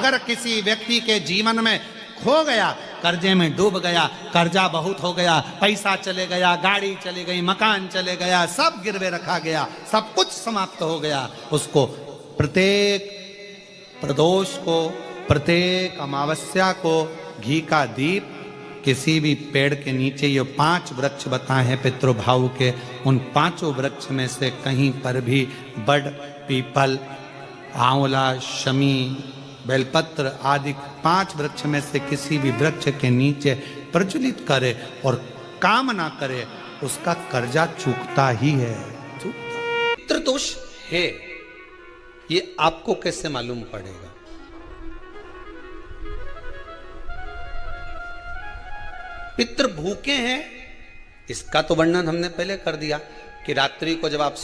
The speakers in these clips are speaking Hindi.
अगर किसी व्यक्ति के जीवन में खो गया, कर्जे में डूब गया, कर्जा बहुत हो गया, पैसा चले गया, गाड़ी चली गई, मकान चले गया, सब गिरवे रखा गया, सब कुछ समाप्त हो गया, उसको प्रत्येक प्रदोष को, प्रत्येक अमावस्या को घी का दीप किसी भी पेड़ के नीचे, ये 5 वृक्ष बताए हैं पितृभाव के, उन 5 वृक्ष में से कहीं पर भी बड़, पीपल, आंवला, शमी, बेलपत्र आदि 5 वृक्ष में से किसी भी वृक्ष के नीचे प्रज्वलित करे और काम ना करे, उसका कर्जा चूकता ही है। पितृदोष है, ये आपको कैसे मालूम पड़ेगा? पितृ भूखे हैं, इसका तो वर्णन हमने पहले कर दिया कि रात्रि को जब आप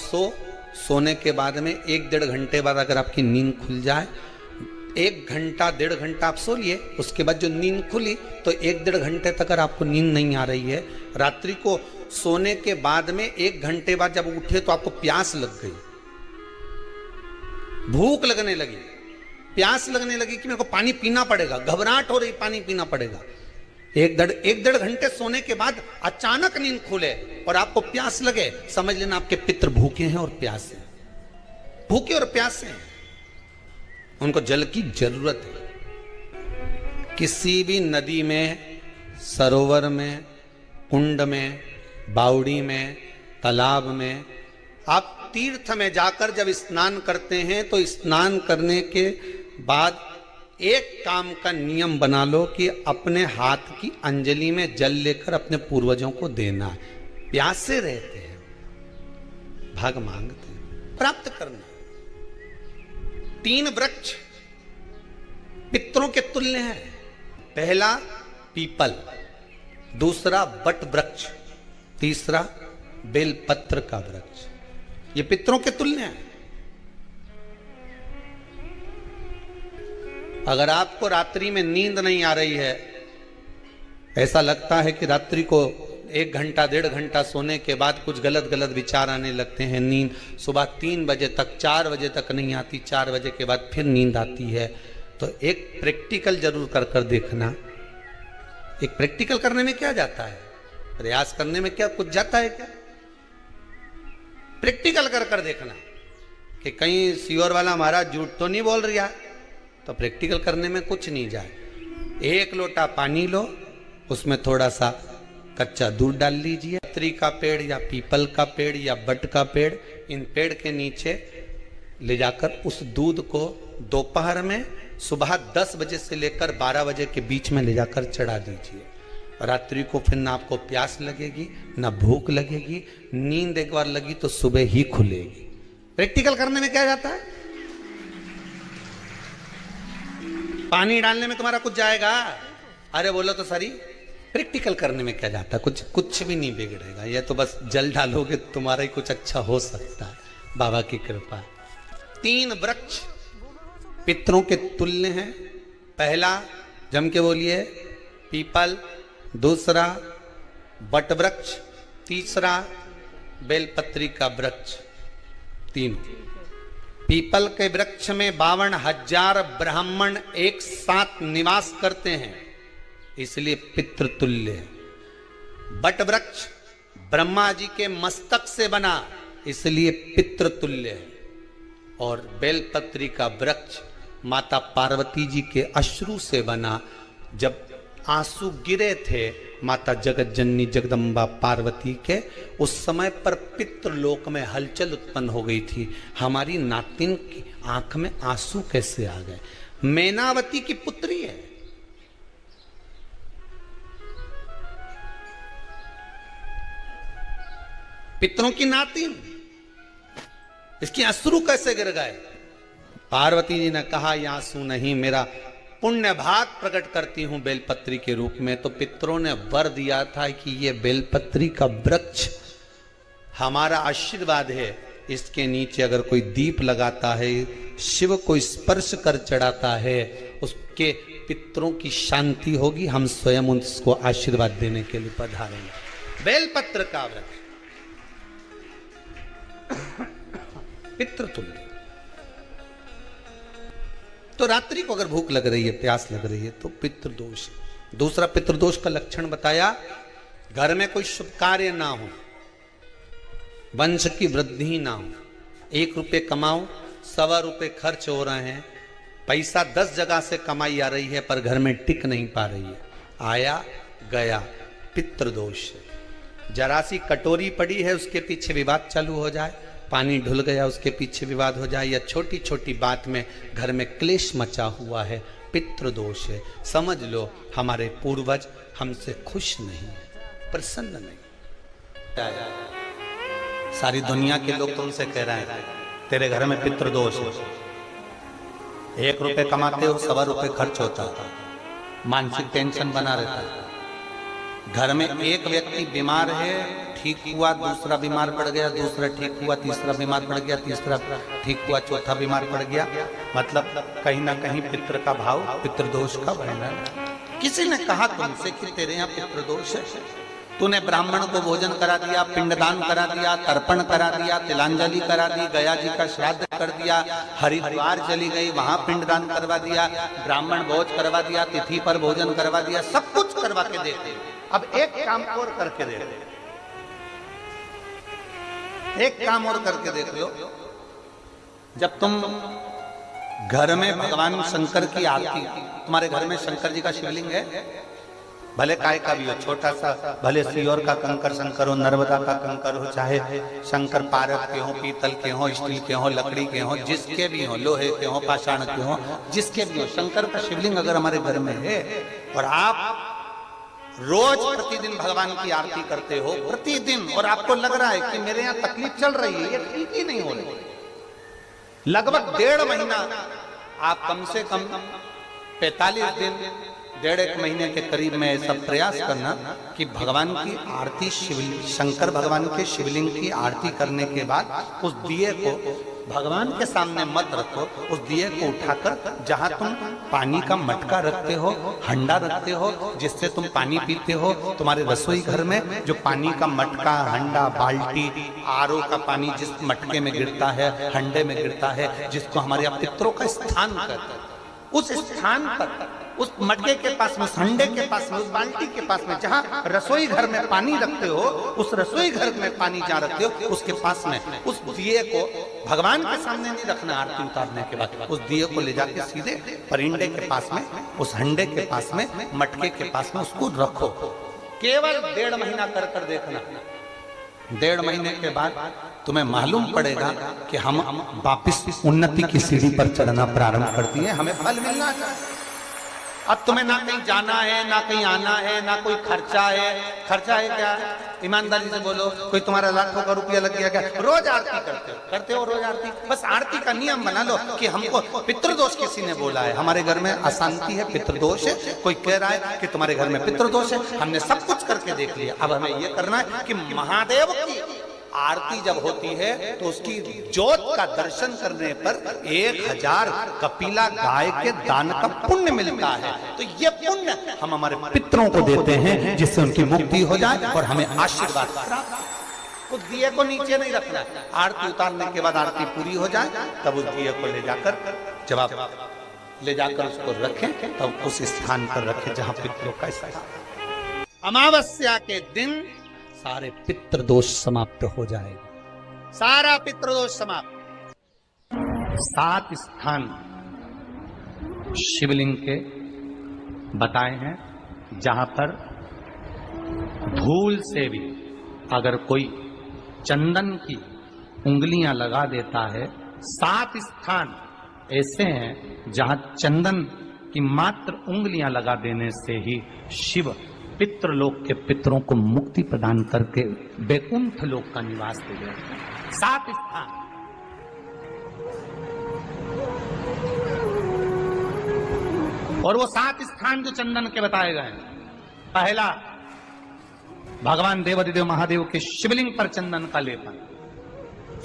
सोने के बाद में 1-1.5 घंटे बाद अगर आपकी नींद खुल जाए, 1 घंटा 1.5 घंटा आप सो लिए, उसके बाद जो नींद खुली तो 1-1.5 घंटे तक अगर आपको नींद नहीं आ रही है, रात्रि को सोने के बाद में 1 घंटे बाद जब उठे तो आपको प्यास लग गई, भूख लगने लगी, प्यास लगने लगी कि मेरे को पानी पीना पड़ेगा, घबराहट हो रही, पानी पीना पड़ेगा, 1-1.5 घंटे सोने के बाद अचानक नींद खुले और आपको प्यास लगे, समझ लेना आपके पितृ भूखे हैं और प्यासे हैं, भूखे और प्यासे हैं, उनको जल की जरूरत है। किसी भी नदी में, सरोवर में, कुंड में, बावड़ी में, तालाब में, आप तीर्थ में जाकर जब स्नान करते हैं तो स्नान करने के बाद एक काम का नियम बना लो कि अपने हाथ की अंजलि में जल लेकर अपने पूर्वजों को देना है। प्यासे रहते हैं, भाग मांगते हैं, प्राप्त करना। 3 वृक्ष पितरों के तुल्य हैं। पहला पीपल, दूसरा बट वृक्ष, तीसरा बेलपत्र का वृक्ष, ये पितरों के तुल्य हैं। अगर आपको रात्रि में नींद नहीं आ रही है, ऐसा लगता है कि रात्रि को 1 घंटा 1.5 घंटा सोने के बाद कुछ गलत गलत विचार आने लगते हैं, नींद सुबह 3 बजे तक, 4 बजे तक नहीं आती, 4 बजे के बाद फिर नींद आती है, तो एक प्रैक्टिकल जरूर कर देखना। एक प्रैक्टिकल करने में क्या जाता है, प्रयास करने में क्या कुछ जाता है क्या? प्रैक्टिकल कर देखना कि कहीं सीवर वाला महाराज झूठ तो नहीं बोल रहा है, तो प्रैक्टिकल करने में कुछ नहीं जाए। 1 लोटा पानी लो, उसमें थोड़ा सा कच्चा दूध डाल लीजिए, पत्री का पेड़ या पीपल का पेड़ या बट का पेड़, इन पेड़ के नीचे ले जाकर उस दूध को दोपहर में सुबह 10 बजे से लेकर 12 बजे के बीच में ले जाकर चढ़ा दीजिए। रात्रि को फिर ना आपको प्यास लगेगी, ना भूख लगेगी, नींद एक बार लगी तो सुबह ही खुलेगी। प्रैक्टिकल करने में क्या जाता है? पानी डालने में तुम्हारा कुछ जाएगा? अरे बोलो तो सही, प्रैक्टिकल करने में क्या जाता है? कुछ भी नहीं बिगड़ेगा, ये तो बस जल डालोगे तुम्हारा ही कुछ अच्छा हो सकता है, बाबा की कृपा। 3 वृक्ष पितरों के तुल्य हैं। पहला जम के बोलिए पीपल, दूसरा बट वृक्ष, तीसरा बेलपत्री का वृक्ष। 3 पीपल के वृक्ष में 52,000 ब्राह्मण एक साथ निवास करते हैं, इसलिए पितृतुल्य है। बट वृक्ष ब्रह्मा जी के मस्तक से बना, इसलिए पितृतुल्य है। और बेलपत्री का वृक्ष माता पार्वती जी के अश्रु से बना। जब आंसू गिरे थे माता जगत जननी जगदम्बा पार्वती के, उस समय पर पितृलोक में हलचल उत्पन्न हो गई थी। हमारी नातिन की आंख में आंसू कैसे आ गए? मैनावती की पुत्री है, पितरों की नातिन, इसकी अश्रु कैसे गिर गए? पार्वती जी ने कहा ये आंसू नहीं, मेरा पुण्य भाग प्रकट करती हूं बेलपत्री के रूप में। तो पितरों ने वर दिया था कि ये बेलपत्री का वृक्ष हमारा आशीर्वाद है, इसके नीचे अगर कोई दीप लगाता है, शिव को स्पर्श कर चढ़ाता है, उसके पितरों की शांति होगी, हम स्वयं उसको आशीर्वाद देने के लिए पधारेंगे। बेलपत्र का वृक्ष पितृतुल्य। तो रात्रि को अगर भूख लग रही है, प्यास लग रही है, तो पितृदोष। दूसरा पितृदोष का लक्षण बताया, घर में कोई शुभ कार्य ना हो, वंश की वृद्धि ना हो, 1 रुपये कमाओ, 1.25 रुपये खर्च हो रहे हैं, पैसा 10 जगह से कमाई आ रही है पर घर में टिक नहीं पा रही है, आया गया, पितृदोष। जरा सी कटोरी पड़ी है उसके पीछे विवाद चालू हो जाए, पानी ढुल गया उसके पीछे विवाद हो जाए, या छोटी छोटी बात में घर में क्लेश मचा हुआ है, पितृदोष है। समझ लो हमारे पूर्वज हमसे खुश नहीं, प्रसन्न नहीं। सारी दुनिया के लोग तुमसे कह रहे हैं तेरे घर में पितृदोष है, 1 रुपये कमाते हो, 1.25 रुपये खर्च होता है, मानसिक टेंशन बना रहता है। घर में एक व्यक्ति बीमार है, ठीक हुआ, दूसरा बीमार पड़ गया, दूसरा ठीक हुआ, तीसरा बीमार पड़ गया, तीसरा ठीक हुआ, चौथा बीमार पड़ गया, मतलब कहीं ना कहीं पितृ का भाव, पितृदोष का वर्णन। किसी ने कहा तुमसे कि तेरे यहाँ पितृदोष है, तूने ब्राह्मण को भोजन करा दिया, पिंडदान करा दिया, तर्पण करा दिया, तिलांजलि करा दी, गया जी का श्राद्ध कर दिया, हरिद्वार चली गई, वहां पिंडदान करवा दिया, ब्राह्मण भोज करवा दिया, तिथि पर भोजन करवा दिया, सब कुछ करवा के देते। अब एक काम और करके देख लो, एक काम और करके देख लो। जब तुम घर में भगवान शंकर की आरती, तुम्हारे घर में शंकर जी का शिवलिंग है, भले काय का भी हो, छोटा सा, भले सियोर का कंकर शंकर हो, नर्मदा का कंकर हो, चाहे शंकर पारक के हो, पीतल के हो, स्टील के हो, लकड़ी के हो, जिसके भी हो, लोहे के हो, पाषाण के हो, जिसके भी हो, शंकर का शिवलिंग अगर हमारे घर में है और आप रोज प्रतिदिन भगवान की आरती करते हो, प्रतिदिन, और आपको लग रहा है कि मेरे यहाँ तकलीफ चल रही है, ये ठीक ही नहीं हो रही, लगभग 1.5 महीना आप कम से कम 45 दिन, 1.5 महीने के करीब में ऐसा प्रयास करना कि भगवान की आरती, शंकर भगवान के शिवलिंग की आरती करने के बाद उस दिए को भगवान के सामने मत रखो, उस दिए को उठाकर जहां तुम पानी का मटका रखते हो, हंडा रखते हो, जिससे तुम पानी पीते हो, तुम्हारे रसोई घर में जो पानी का मटका, हंडा, बाल्टी, आरओ का पानी जिस मटके में गिरता है, हंडे में गिरता है, जिसको हमारे यहाँ पितरों का स्थान कहते हैं, उस स्थान पर, उस मटके के पास में, उस हंडे के पास में, उस बाल्टी के पास में, जहां रसोई घर में पानी रखते हो, उस रसोई घर में पानी जहां रखते हो, उसके पास में उस दिए को भगवान के सामने नहीं रखना, आरती उतारने के बाद उस दिए को ले जाके सीधे परिंडे के पास में, उस हंडे के पास में, मटके के पास में उसको रखो। केवल 1.5 महीना कर कर देखना, 1.5 महीने के बाद तुम्हें मालूम पड़ेगा कि हम वापिस उन्नति की सीढ़ी पर चढ़ना प्रारंभ करती है, हमें फल मिलना चाहिए। अब तुम्हें ना कहीं जाना है, ना कहीं आना है, ना कोई खर्चा है। खर्चा है क्या? ईमानदारी से बोलो, कोई तुम्हारा लाखों का रुपया लग गया क्या? रोज आरती करते हो रोज आरती। बस आरती का नियम बना लो कि हमको पितृदोष किसी ने बोला है, हमारे घर में अशांति है, पितृदोष है, कोई कह रहा है कि तुम्हारे घर में पितृदोष है, हमने सब कुछ करके देख लिया, अब हमें ये करना है कि महादेव की आरती जब होती है तो उसकी ज्योत का दर्शन करने पर 1000 कपिला गाय के दान का पुण्य मिलता है। तो ये पुण्य हम हमारे पितरों को देते हैं, जिससे उनकी मुक्ति हो जाए और हमें आशीर्वाद प्राप्त। उस दिए को नीचे नहीं रखना, आरती उतारने के बाद आरती पूरी हो जाए तब उस दिए को ले जाकर, जब आप ले जाकर उसको रखें तब उस स्थान पर रखें जहां पितरों का स्थान। अमावस्या के दिन सारे पितृदोष समाप्त हो जाएगा, सारा पितृदोष समाप्त। 7 स्थान शिवलिंग के बताए हैं जहां पर भूल से भी अगर कोई चंदन की उंगलियां लगा देता है। 7 स्थान ऐसे हैं जहां चंदन की मात्र उंगलियां लगा देने से ही शिव पितृलोक के पितरों को मुक्ति प्रदान करके वैकुंठ लोक का निवास दे गए। 7 स्थान। और वो 7 स्थान जो चंदन के बताए गए, पहला भगवान देवाधिदेव महादेव के शिवलिंग पर चंदन का लेपन।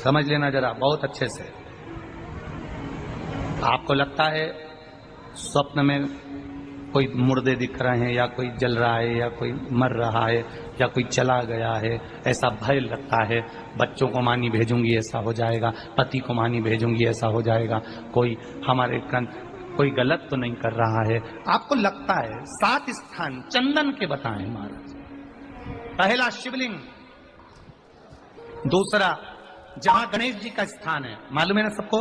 समझ लेना जरा बहुत अच्छे से। आपको लगता है स्वप्न में कोई मुर्दे दिख रहे हैं, या कोई जल रहा है, या कोई मर रहा है, या कोई चला गया है, ऐसा भय लगता है। बच्चों को मानी भेजूंगी ऐसा हो जाएगा, पति को मानी भेजूंगी ऐसा हो जाएगा, कोई हमारे कोई गलत तो नहीं कर रहा है। आपको लगता है 7 स्थान चंदन के बताएं महाराज। पहला शिवलिंग, दूसरा जहां गणेश जी का स्थान है, मालूम है ना सबको,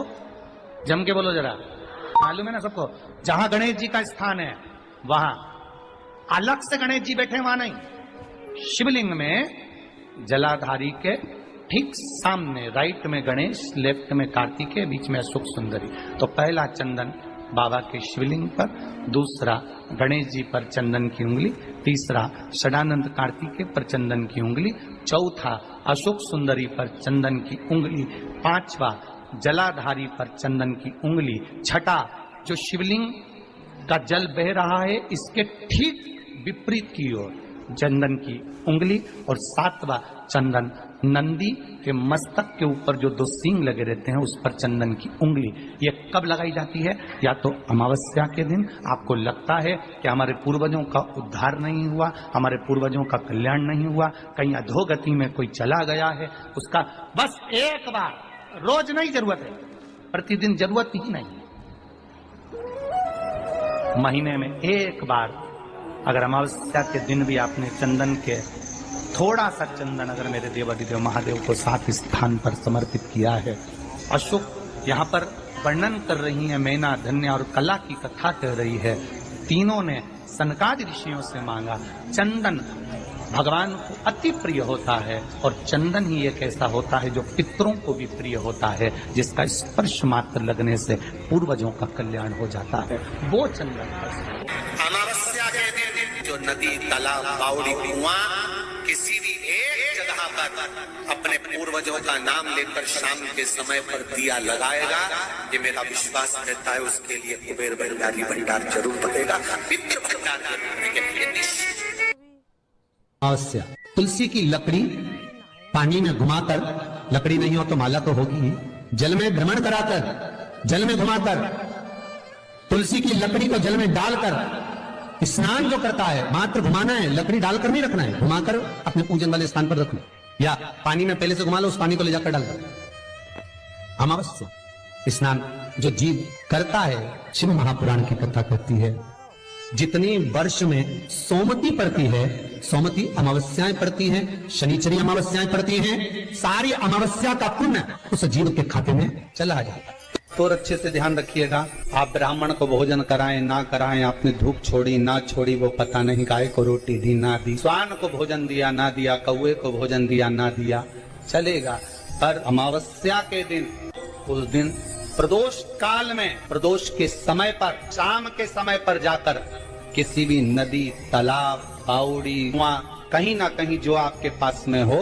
जम के बोलो जरा, मालूम है ना सबको, जहां गणेश जी का स्थान है वहां अलग से गणेश जी बैठे, वहां नहीं। शिवलिंग में जलाधारी के ठीक सामने राइट में गणेश, लेफ्ट में कार्तिकेय, बीच में अशोक सुंदरी। तो पहला चंदन बाबा के शिवलिंग पर, दूसरा गणेश जी पर चंदन की उंगली, तीसरा षडानंद कार्तिकेय पर चंदन की उंगली, चौथा अशोक सुंदरी पर चंदन की उंगली, पांचवा जलाधारी पर चंदन की उंगली, छठा जो शिवलिंग का जल बह रहा है इसके ठीक विपरीत की ओर चंदन की उंगली, और सातवां चंदन नंदी के मस्तक के ऊपर जो 2 सींग लगे रहते हैं उस पर चंदन की उंगली। ये कब लगाई जाती है? या तो अमावस्या के दिन। आपको लगता है कि हमारे पूर्वजों का उद्धार नहीं हुआ, हमारे पूर्वजों का कल्याण नहीं हुआ, कहीं अधोगति में कोई चला गया है, उसका बस एक बार, रोज नहीं जरूरत है, प्रतिदिन जरूरत ही नहीं, महीने में एक बार अगर अमावस्या के दिन भी आपने चंदन के थोड़ा सा चंदन अगर मेरे देवाधिदेव महादेव को 7 स्थान पर समर्पित किया है। अशोक यहाँ पर वर्णन कर रही है, मैना, धन्य और कला की कथा कह रही है। तीनों ने सनकादि ऋषियों से मांगा। चंदन भगवान को अति प्रिय होता है, और चंदन ही एक ऐसा होता है जो पितरों को भी प्रिय होता है, जिसका स्पर्श मात्र लगने से पूर्वजों का कल्याण हो जाता है, वो चंदन। अमावस्या के दिन जो नदी, तालाब, बावड़ी, कुआं, किसी भी एक जगह पर अपने पूर्वजों का नाम लेकर शाम के समय पर दिया लगाएगा, ये मेरा विश्वास रहता है, उसके लिए कुबेर भंडारी भंडार जरूर बनेगा, पितृ भंडार जरूर बनेगा। अवश्य तुलसी की लकड़ी पानी में घुमाकर, लकड़ी नहीं हो तो माला तो होगी ही, जल में भ्रमण कराकर, जल में घुमाकर, तुलसी की लकड़ी को जल में डालकर स्नान जो करता है, मात्र घुमाना है, लकड़ी डालकर नहीं रखना है, घुमाकर अपने पूजन वाले स्थान पर रखना, या पानी में पहले से घुमा लो, उस पानी को ले जाकर डाल दो। अमावस्या स्नान जो जीव करता है, शिव महापुराण की कथा कहती है, जितनी वर्ष में सोमती पड़ती है, सोमती अमावस्याएं पड़ती हैं, शनिचरी अमावस्याएं पड़ती हैं, सारी अमावस्या का पुण्य उस जीव के खाते में चला जाता है। तो अच्छे से ध्यान रखिएगा, आप ब्राह्मण को भोजन कराएं ना कराएं, आपने धूप छोड़ी ना छोड़ी वो पता नहीं, गाय को रोटी दी ना दी, स्वान को भोजन दिया ना दिया, कौवे को भोजन दिया ना दिया, चलेगा। पर अमावस्या के दिन, उस दिन प्रदोष काल में, प्रदोष के समय पर, शाम के समय पर जाकर किसी भी नदी, तालाब, बावड़ी, कुआं, कहीं ना कहीं जो आपके पास में हो,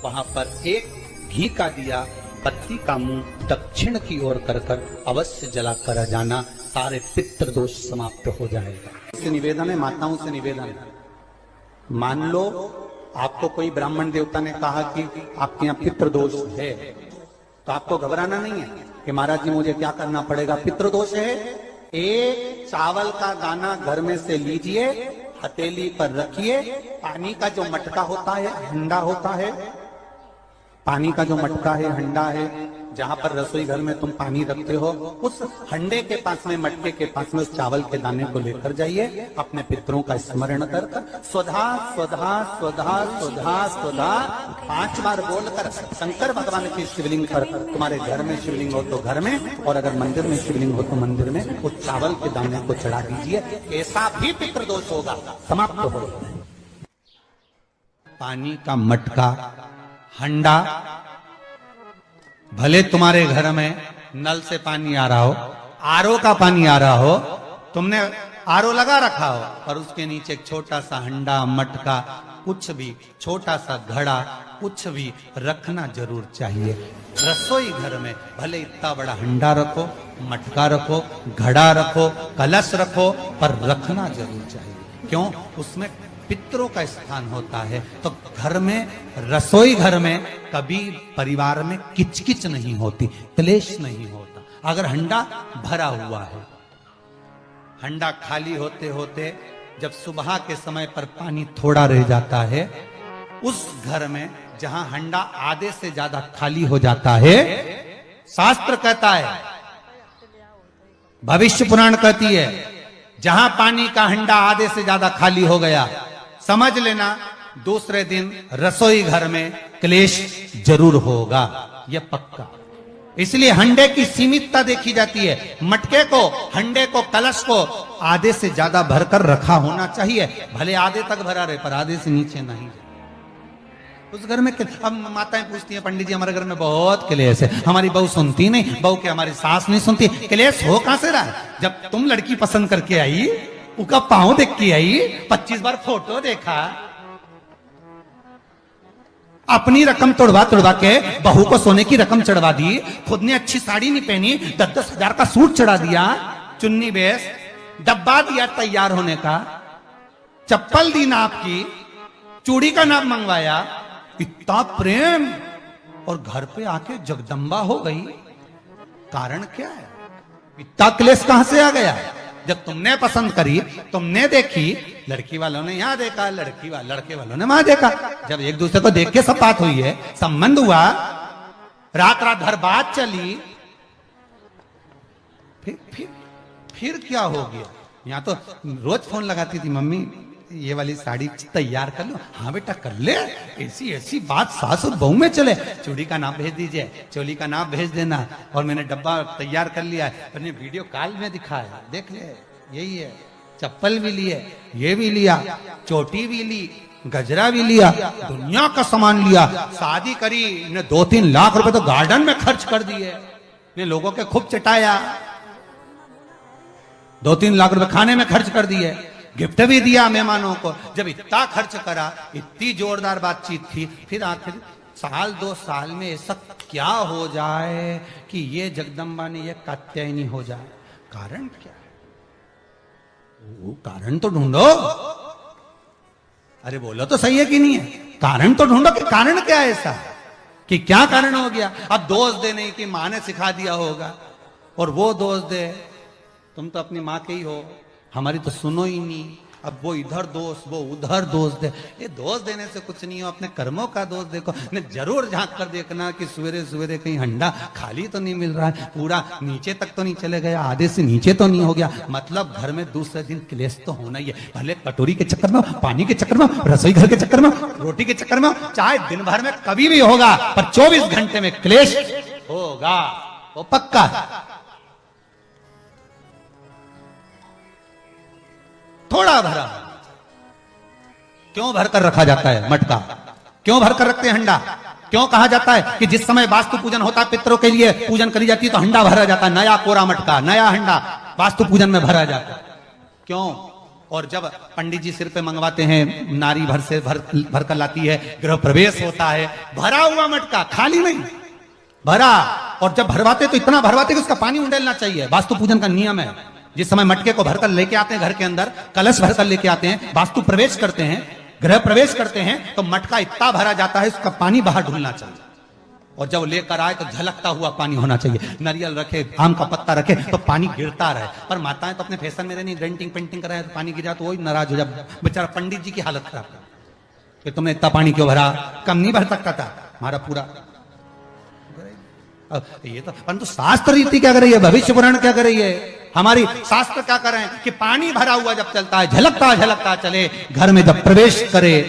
वहां पर एक घी का दिया, पत्ती का मुंह दक्षिण की ओर कर अवश्य जला कर जाना, सारे पितृ दोष समाप्त हो जाएगा। इससे निवेदन है, माताओं से निवेदन है, मान लो आपको कोई ब्राह्मण देवता ने कहा कि आपके यहाँ पितृ दोष है, तो आपको घबराना नहीं है कि महाराज जी मुझे क्या करना पड़ेगा। पितृ दोष है, एक चावल का दाना घर में से लीजिए, हथेली पर रखिए, पानी का जो मटका होता है, हंडा होता है, पानी का जो मटका है, हंडा है, जहां पर रसोई घर में तुम पानी रखते हो, उस हंडे के पास में, मटके के पास में उस चावल के दाने को लेकर जाइए, अपने पितरों का स्मरण कर स्वधा स्वधा स्वधा स्वधा स्वधा 5 बार बोलकर शंकर भगवान के शिवलिंग पर, तुम्हारे घर में शिवलिंग हो तो घर में, और अगर मंदिर में शिवलिंग हो तो मंदिर में, उस चावल के दाने को चढ़ा दीजिए, ऐसा भी पितृदोष होगा, समाप्त होगा। पानी का मटका, हंडा, भले तुम्हारे घर में नल से पानी आ रहा हो, आरओ का पानी आ रहा हो, तुमने आरओ लगा रखा हो, और उसके नीचे एक छोटा सा हंडा, मटका, कुछ भी, छोटा सा घड़ा, कुछ भी रखना जरूर चाहिए। रसोई घर में भले इतना बड़ा हंडा रखो, मटका रखो, घड़ा रखो, कलश रखो, पर रखना जरूर चाहिए। क्यों? उसमें पितरों का स्थान होता है। तो घर में, रसोई घर में कभी परिवार में किचकिच नहीं होती, क्लेश नहीं होता। अगर हंडा भरा हुआ है, हंडा खाली होते होते जब सुबह के समय पर पानी थोड़ा रह जाता है, उस घर में जहां हंडा आधे से ज्यादा खाली हो जाता है, शास्त्र कहता है भविष्य पुराण कहती है जहां पानी का हंडा आधे से ज्यादा खाली हो गया, समझ लेना दूसरे दिन रसोई घर में क्लेश जरूर होगा, यह पक्का। इसलिए हंडे की सीमितता देखी जाती है। मटके को, हंडे को, कलश को आधे से ज्यादा भरकर रखा होना चाहिए। भले आधे तक भरा रहे पर आधे से नीचे नहीं। उस घर में अब माताएं पूछती हैं, पंडित जी हमारे घर में बहुत क्लेश है, हमारी बहू सुनती नहीं, बहू के हमारी सास नहीं सुनती। क्लेश हो कहां से रहा है? जब तुम लड़की पसंद करके आई, उसका पांव देख के आई, 25 बार फोटो देखा, अपनी रकम तोड़वा तोड़वा के बहू को सोने की रकम चढ़वा दी, खुद ने अच्छी साड़ी नहीं पहनी, 10-10 हजार का सूट चढ़ा दिया, चुन्नी बेस, डब्बा दिया तैयार होने का, चप्पल दी नाप की, चूड़ी का नाप मंगवाया, इतना प्रेम, और घर पे आके जगदम्बा हो गई। कारण क्या है? इतना क्लेश कहां से आ गया? जब तुमने पसंद करी, तुमने देखी, लड़की वालों ने यहां देखा, लड़के वालों ने वहां देखा, जब एक दूसरे को देख के सब बात हुई है, संबंध हुआ, रात रात भर बात चली, फिर क्या हो गया? यहां तो रोज फोन लगाती थी, मम्मी ये वाली साड़ी तैयार कर लो। हाँ बेटा कर ले, ऐसी ऐसी बात सास और बहू में चले। चूड़ी का नाप भेज दीजिए, चोली का नाप भेज देना, और मैंने डब्बा तैयार कर लिया है, मैंने वीडियो कॉल में दिखाया, देख ले यही है। चप्पल भी लिए, ये भी लिया, चोटी भी ली, गजरा भी लिया, दुनिया का सामान लिया, शादी करी ने 2-3 लाख रुपए तो गार्डन में खर्च कर दिए, ने लोगों के खूब चटाया, 2-3 लाख रुपए खाने में खर्च कर दिए, गिफ्ट भी दिया मेहमानों को। जब इतना खर्च करा, इतनी जोरदार बातचीत थी, फिर आखिर 1-2 साल में ऐसा क्या हो जाए कि ये जगदम्बा ने ये कात्यायनी हो जाए? कारण क्या है? वो कारण तो ढूंढो। अरे बोलो तो सही है कि नहीं है? कारण तो ढूंढो कि कारण क्या है ऐसा, कि क्या कारण हो गया? अब दोष दे नहीं कि माँ ने सिखा दिया होगा, और वो दोष दे, तुम तो अपनी माँ के ही हो, हमारी तो सुनो ही नहीं। अब वो इधर दोष, वो उधर दोष दे। ये दोष देने से कुछ नहीं हो, अपने कर्मों का दोष देखो। ने जरूर झांक कर देखना कि सवेरे सवेरे कहीं हंडा खाली तो नहीं मिल रहा है, पूरा नीचे तक तो नहीं चले गया, आधे से नीचे तो नहीं हो गया। मतलब घर में दूसरे दिन क्लेश तो होना ही है, भले कटोरी के चक्कर में, पानी के चक्कर में, रसोई घर के चक्कर में, रोटी के चक्कर में, चाहे दिन भर में कभी भी होगा, पर 24 घंटे में क्लेश होगा, वो पक्का है। थोड़ा भरा, क्यों भरकर रखा जाता है मटका? क्यों भरकर रखते हैं हंडा? क्यों कहा जाता है कि जिस समय वास्तु पूजन होता है, पितरों के लिए पूजन करी जाती है, तो हंडा भरा जाता है, नया कोरा मटका, नया हंडा वास्तु पूजन में भरा जाता है। क्यों? और जब पंडित जी सिर पे मंगवाते हैं, नारी भर कर लाती है, गृह प्रवेश होता है, भरा हुआ मटका, खाली नहीं, भरा। और जब भरवाते तो इतना भरवाते कि उसका पानी उंडेलना चाहिए, वास्तु पूजन का नियम है। जिस समय मटके को भरकर लेके आते हैं घर के अंदर, कलश भरकर लेके आते हैं, वास्तु प्रवेश करते हैं, गृह प्रवेश करते हैं, तो मटका इतना भरा जाता है, उसका पानी बाहर ढुलना चाहिए। और जब लेकर आए तो झलकता हुआ पानी होना चाहिए। नारियल रखे, आम का पत्ता रखे तो पानी गिरता रहे। पर माताएं तो अपने फैशन में नहीं, डेंटिंग पेंटिंग कराए तो पानी गिर जाए तो वही नाराज हो जाए। बेचारा पंडित जी की हालत खराब कि तुमने इतना पानी क्यों भरा, कम नहीं भर सकता था, हमारा पूरा। ये तो परंतु शास्त्र रीति क्या कर रही है, भविष्य पुराण क्या कर रही है, हमारी शास्त्र क्या कर रहे हैं कि पानी भरा हुआ जब चलता है, झलकता झलकता चले, घर में जब प्रवेश करे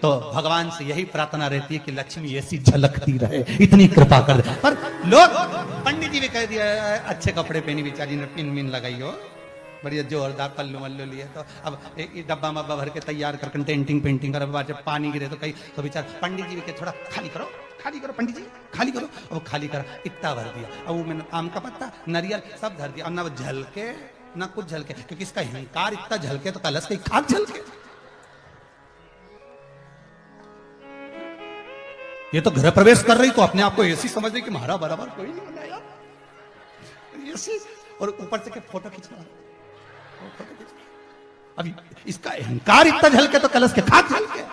तो भगवान से यही प्रार्थना रहती है कि लक्ष्मी ऐसी झलकती रहे, इतनी कृपा कर दे। पर लोग, पंडित जी भी कह दिया अच्छे कपड़े पहनी बेचारी ने, पिन मिन लगाई हो, बढ़िया जोरदार पल्लू वल्लू लिए, तो अब एक डब्बा मब्बा भर के तैयार कर, डेंटिंग पेंटिंग कर, जब पानी गिरे तो कहीं तो बेचारा पंडित जी भी कहे थोड़ा खाली करो पंडित जी, खाली करो। अब खाली करा, इतना भर दिया। अब वो मैंने आम का पत्ता, नारियल सब धर दिया। अब ना वो झलके ना कुछ झलके, क्योंकि इसका अहंकार इतना झलके तो कलश की खाक झलके। ये तो गृह प्रवेश कर रही तो अपने आप को ऐसी समझ रही कि हमारा बराबर कोई नहीं बनाया, ऐसी, और ऊपर से फोटो खींचना। अभी इसका अहंकार इतना झलके तो कलश के खाक झलके।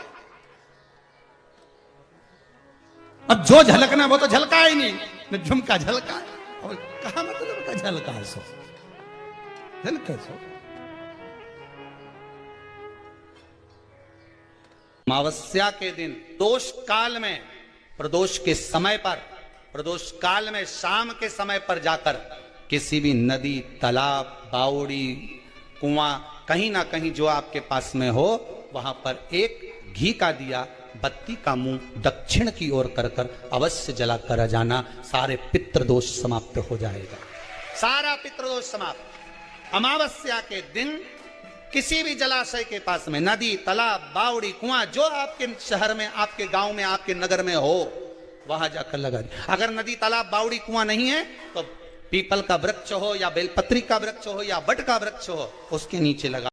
अब जो झलकना वो तो झलका ही नहीं, न झुमका झलका, और कहा मतलब का झलका सो, झलका सो। अमावस्या के दिन दोष काल में, प्रदोष के समय पर, प्रदोष काल में शाम के समय पर जाकर किसी भी नदी, तालाब, बावड़ी, कुआं, कहीं ना कहीं जो आपके पास में हो, वहां पर एक घी का दिया, बत्ती का मुंह दक्षिण की ओर कर कर अवश्य जलाकर जाना। सारे पितृदोष समाप्त हो जाएगा, सारा पितृदोष समाप्त। अमावस्या के दिन किसी भी जलाशय के पास में, नदी, तालाब, बावड़ी, कुआं, जो आपके शहर में, आपके गांव में, आपके नगर में हो, वहां जाकर लगा दी। अगर नदी, तालाब, बावड़ी, कुआं नहीं है तो पीपल का वृक्ष हो या बेलपत्री का वृक्ष हो या बट का वृक्ष हो, उसके नीचे लगा